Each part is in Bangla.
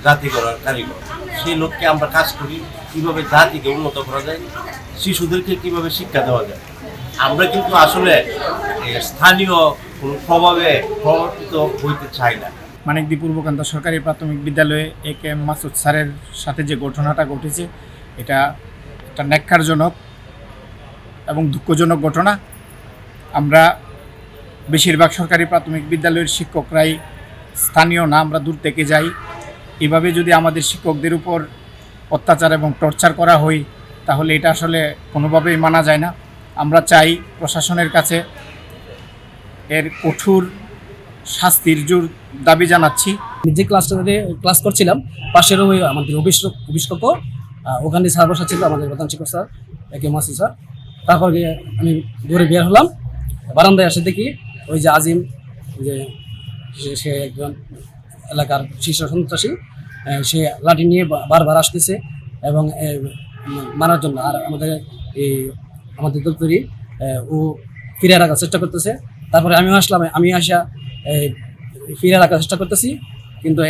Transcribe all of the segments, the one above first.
জাতি গড়ার কারিগর। সেই লক্ষ্যে আমরা কাজ করি, কীভাবে জাতিকে উন্নত করা যায়, শিশুদেরকে কীভাবে শিক্ষা দেওয়া যায়। আমরা কিন্তু আসলে স্থানীয় কোনো প্রভাবে প্রভাবিত হইতে চাই না। মানিকদি পূর্বকান্ত সরকারি প্রাথমিক বিদ্যালয়ে AK মাসুদ স্যারের সাথে যে ঘটনাটা ঘটেছে, এটা একটা ন্যাক্কারজনক এবং দুঃখজনক ঘটনা। আমরা বেশিরভাগ সরকারি প্রাথমিক বিদ্যালয়ের শিক্ষকরাই স্থানীয় না, আমরা দূর থেকে যাই। এভাবে যদি আমাদের শিক্ষকদের উপর অত্যাচার এবং টর্চার করা হয় তাহলে এটা আসলে কোনোভাবেই মানা যায় না। আমরা চাই প্রশাসনের কাছে এর কঠোর শাস্তির জোর দাবি জানাচ্ছি। যে ক্লাসটাতে ক্লাস করছিলাম পাশের ওই আমাদের অভিষ্কক ওখানে স্যার বসা ছিল, আমাদের প্রধান শিক্ষক স্যার AK মাসুদ স্যার। তারপর গিয়ে আমি দৌড়ে বের হলাম, বারান্দায় এসে দেখি ওই যে আজিম, যে সে একজন এলাকার শীর্ষ সন্ত্রাসী, সে লাঠি নিয়ে বারবার আসতেছে এবং মারার জন্য। আর আমাদের দপ্তরি ও ফিরে রাখার চেষ্টা করতেছে। তারপরে আমিও আসলাম, আমি আসা ফিরে রাখার চেষ্টা করতেছি, কিন্তু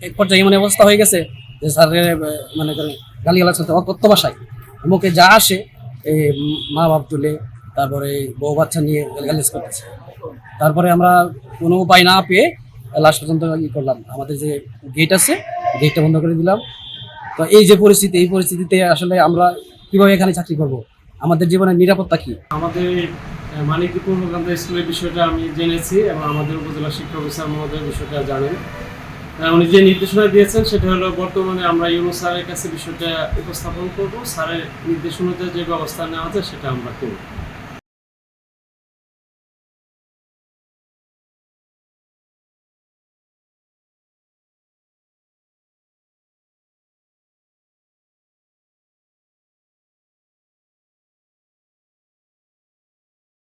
এক পর্যায়ে এমন অবস্থা হয়ে গেছে যে স্যারের মানে গালিগালাজ করতে অকথ্য ভাষায় মুখে যা আসে মা বাপ তুলে, তারপরে বউ বাচ্চা নিয়ে গালিগালাজ করতেছে। তারপরে আমরা কোনো উপায় না পেয়ে লাস্ট পর্যন্ত ই করলাম, আমাদের যে গেট আছে গেটটা বন্ধ করে দিলাম। তো এই যে পরিস্থিতি, এই পরিস্থিতিতে আসলে আমরা কীভাবে এখানে চাকরি করব, আমাদের জীবনের নিরাপত্তা কী? আমাদের মানিকদি পূর্বকান্ত স্কুলের বিষয়টা আমি জেনেছি এবং আমাদের উপজেলা শিক্ষা অফিসার মহোদয় বিষয়টা জানেন। উনি যে নির্দেশনা দিয়েছেন সেটা হলো বর্তমানে আমরা ইউনূস স্যারের কাছে বিষয়টা উপস্থাপন করব, স্যারের নির্দেশ অনুযায়ী যে ব্যবস্থা নেওয়া যায় সেটা আমরা করব।